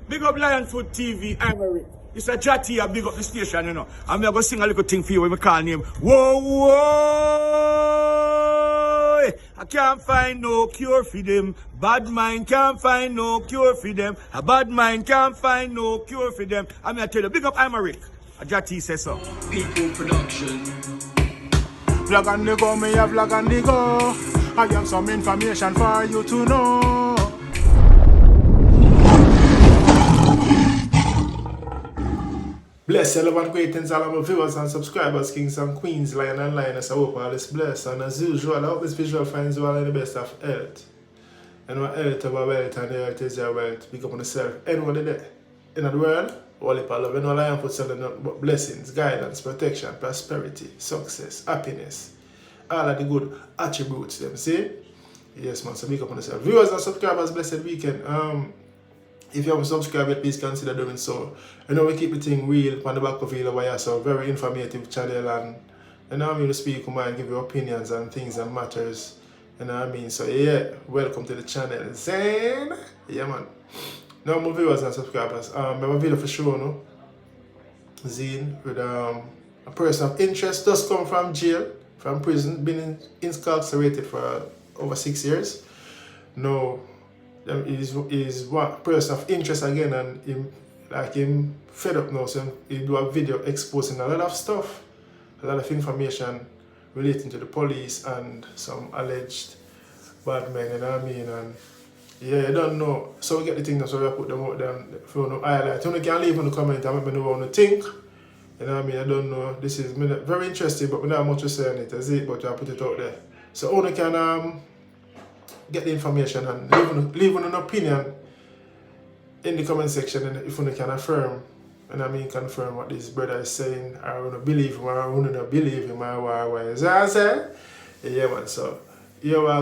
Big up Lionfoot TV, Americ. It's a chatty, a big up the station, you know. I'm going to sing a little thing for you when we call name. Whoa, whoa! I can't find no cure for them. Bad mind can't find no cure for them. A bad mind can't find no cure for them. I'm going to tell you, big up Americ. A chatty says so. People production. Vlog on the go, me a vlog on the go. I have some information for you to know. Bless all of greetings, all of my viewers and subscribers, kings and queens, lion and lioness. I hope all is blessed. And as usual, I hope this visual finds you all in the best of health. And what health of our wealth and the health is your wealth. Pick up on yourself. Anyone there in the world, all the love. And all I am for sending out blessings, guidance, protection, prosperity, success, happiness. All of the good attributes, them see? Yes, man, so pick up on yourself. Viewers and subscribers, blessed weekend. If you haven't subscribed yet, please consider doing so. You know, we keep the thing real on the back of the wire, so very informative channel, and you know what I mean, to speak and give you opinions and things and matters. You know what I mean? So yeah, welcome to the channel. Zane! Yeah man. Now my viewers and subscribers, I have a video for sure, no? Zane with a person of interest just come from jail, from prison, been incarcerated for over 6 years. Now is one person of interest again, and him fed up now, so he do a video exposing a lot of stuff, a lot of information relating to the police and some alleged bad men, you know what I mean? And yeah, you don't know, so we get the thing now, so we put them out there for no highlight. You can leave in the comment and let me know what you think. You know what I mean? I don't know, this is very interesting, but we don't have much to say on it, is it? But I put it out there. So only can get the information and leave an opinion in the comment section, and if you can affirm, and I mean confirm what this brother is saying, I want to believe him, or I want to believe him, or is that I say? Yeah man, so here I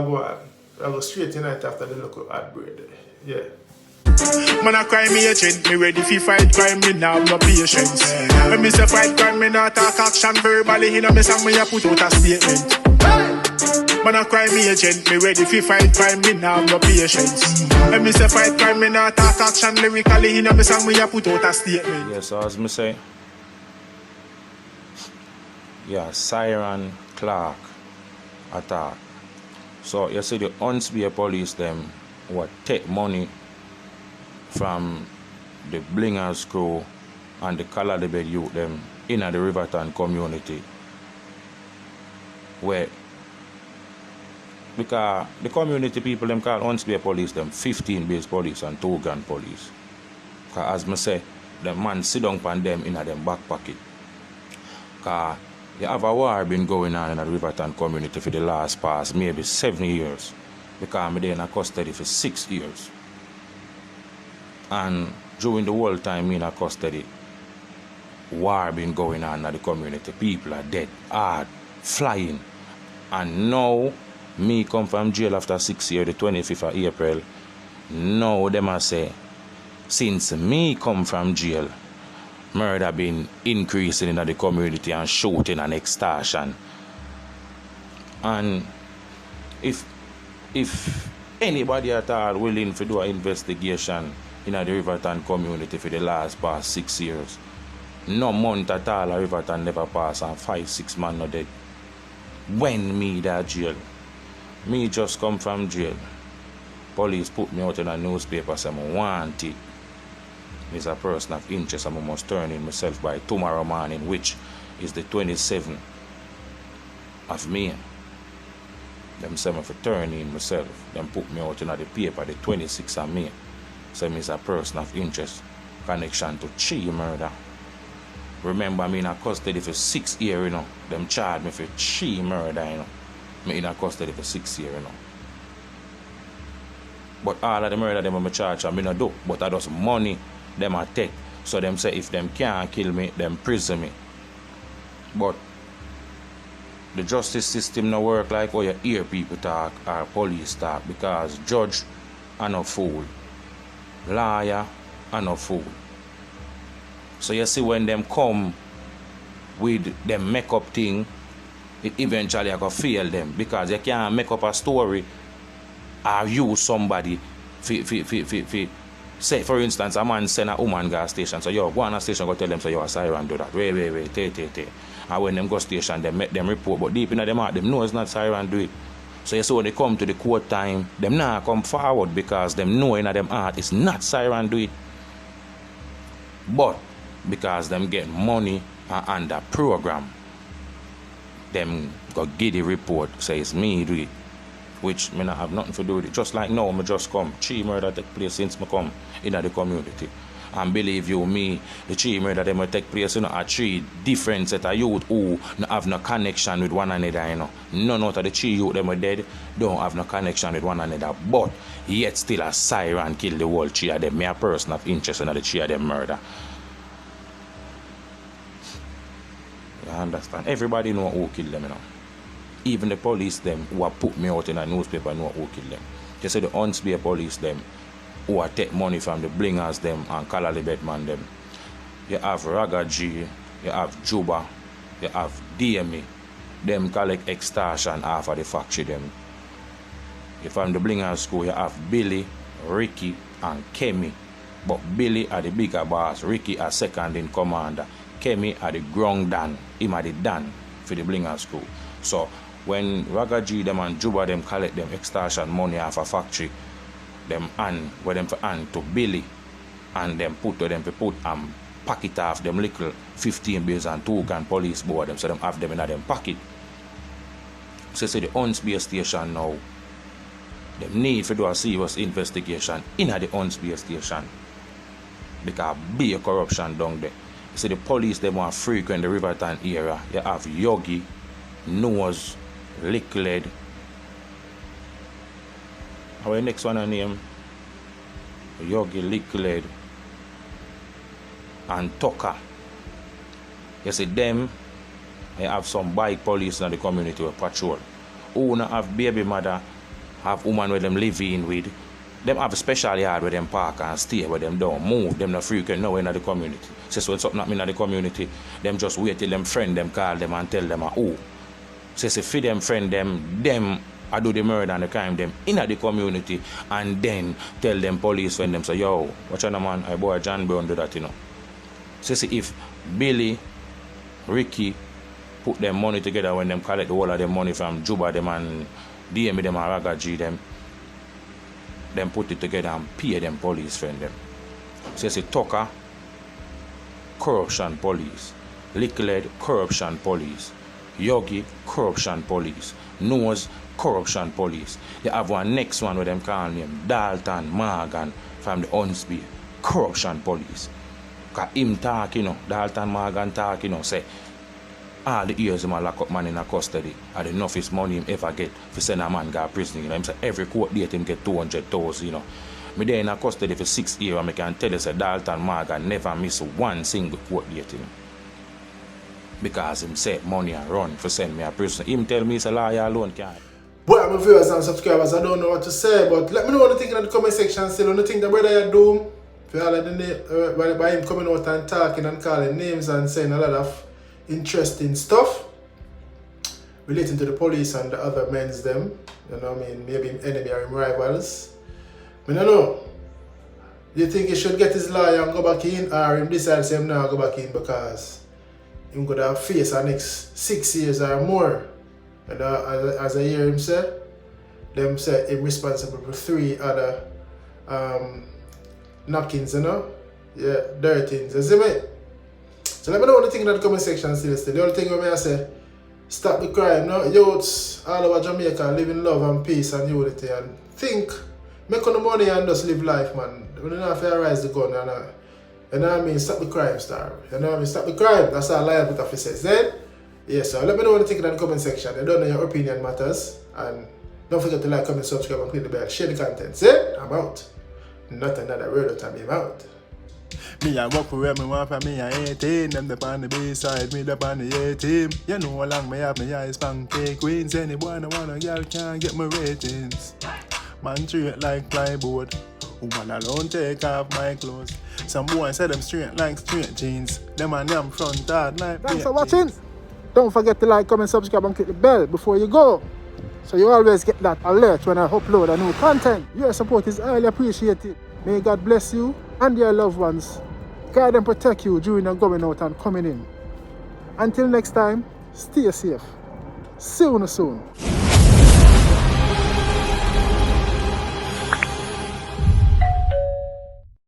go straight tonight after the local ad break. Yeah. Man a crime agent, me ready fi fight crime, me now have no patience. When me say fight crime, me not talk action verbally, in a me song me a put out a statement. Man a crime agent, me ready fi fight crime, me now have no patience. When me say fight crime, me not talk action lyrically, in a me song me a put out a statement. Yeah, so as me say, yeah, Siren Clark attack. So you see the Huntsbay Police them what take money from the Blingers crew and the Colored Bed youth them in the Riverton community, where because the community people them call Huntsbay Police them 15 base police and 2 gun police. Because as me say, the man sit down on them in them back pocket. Because you have a war been going on in the Riverton community for the last past maybe 7 years. Because I'm in custody for 6 years. And during the whole time in custody, war been going on in the community. People are dead, hard, flying. And now, me come from jail after 6 years, the 25th of April. Now them a say, since me come from jail, murder been increasing in the community and shooting and extortion. And if anybody at all willing to do an investigation in the Riverton community for the last past 6 years, no month at all a Riverton never pass and 5-6 man no dead. When me that jail, me just come from jail. Police put me out in a newspaper saying I want it. It's a person of interest and I must turn in myself by tomorrow morning, which is the 27th of May. Them say me for turn in myself. Them put me out in the paper the 26th of May. So me is a person of interest, connection to Chi murder. Remember me in a custody for 6 years, you know. Them charged me for Chi murder, you know. Me in a custody for 6 years, you know. But all of the murder them I'm charged and me no do. But I just money them I take. So them say if them can't kill me, them prison me. But the justice system no work like how you hear people talk or police talk, because judge are no fool. Lawyer are no fool. So you see when them come with them make up thing, it eventually I can fail them, because you can't make up a story or use somebody Say, for instance, a man send a woman gas station. So, yo, go on a station, go tell them, so, yo, a siren do that. Wait, take. And when them go station, they make them report. But deep in them heart, them know it's not siren do it. So, you see, when they come to the court time, them not come forward because them know in them heart it's not siren do it. But, because them get money and under program, them go get the report, say it's me do it. Which me not have nothing to do with it. Just like now, me just come. 3 murder take place since me come in the community. And believe you me, the 3 murder them will take place, are 3 different set of youth who no have no connection with one another, None out of the 3 youth them are dead, don't have no connection with one another. But yet still a siren kill the whole 3 of them. Me a person of interest in the 3 of them murder. You understand? Everybody know who killed them, Even the police them who have put me out in a newspaper know who killed them. They say the Huntsbay Police them who are take money from the blingers them and Callalibet man them. You have Raga G, you have Juba, you have DME. Them collect extortion off of the factory them. You from the blingers school you have Billy, Ricky and Kemi. But Billy are the bigger boss, Ricky are second in commander. Kemi are the ground dan, him are the dan for the blingers school. So when Raga G them and Juba them collect them extortion money off a factory, them hand where them for hand to Billy and them put to them to put packet off them little 15 bills and 2 gun police board them, so them have them in them pocket. So say the Huntsbay station now, them need to do a serious investigation in the Huntsbay station because be a corruption down there. So the police them want frequent the Riverton area. You have Yogi, Nose, Liquid. Our next one name Yogi, Liquid and Tucker. You see them, they have some bike police in the community with patrol. Who not have baby mother, have woman where them living with. Them have a special yard where them park and stay where them don't move. Them not frequent nowhere in the community. So when something happen in the community, them just wait till them friend them call them and tell them who. So if them friend them I do the murder and the crime them in the community and then tell them police when them say, yo, watch on man, I boy John Brown do that, So see if Billy, Ricky put them money together when them collect the whole of them money from Juba them and DME them and Raga G them put it together and pay them police friend them. So see Tucker, corruption police, Liquid, corruption police, Yogi, corruption police, Nose, corruption police. They have one next one with them call name Dalton Morgan from the Huntsbay, corruption police. Cause him talk, Dalton Morgan talk, say all the years him a lock up man in a custody and the enough is money him ever get for send a man go to prison. Him say every court date him get 200,000, Me there in a custody for 6 years and I can tell you say Dalton Morgan never miss one single court date, Because him said money and run for send me a prison. Him tell me it's a lawyer alone can't. Well, my viewers and subscribers, I don't know what to say, but let me know what you think in the comment section. Still, what you think the brother you do for all of the by him coming out and talking and calling names and saying a lot of interesting stuff relating to the police and the other men's them. Maybe him enemy or him rivals. I don't know. Do you think he should get his lawyer and go back in, or him decide to him now go back in because him could have face the next 6 years or more? And as I hear him say, them say him responsible for 3 other napkins, dirty things, you see me? So let me know what you think in the comment section still. The only thing I say, stop the crime, youths all over Jamaica live in love and peace and unity and think, make on the money and just live life, man. We don't have to rise the gun, you know what I mean? Stop the crime, star. You know what I mean? Stop the crime. That's all I have to say. Then, yeah, so let me know what you think in the comment section. I don't know your opinion matters. And don't forget to like, comment, subscribe, and click the bell. Share the content. See? I'm out. Not another word out of me, I'm out. Me I walk where me want for me I 18. Them the on the B-side, me the on the A-team. You know how long me have me eyes pancake queens. Any boy no want a girl can't get my ratings. Man treat like plyboard. Woman alone take off my clothes. Some boys say them straight like straight jeans. Them and them front hard like. Thanks for watching. Don't forget to like, comment, subscribe and click the bell before you go. So you always get that alert when I upload a new content. Your support is highly appreciated. May God bless you and your loved ones. Guide and protect you during your going out and coming in. Until next time, stay safe. See you soon.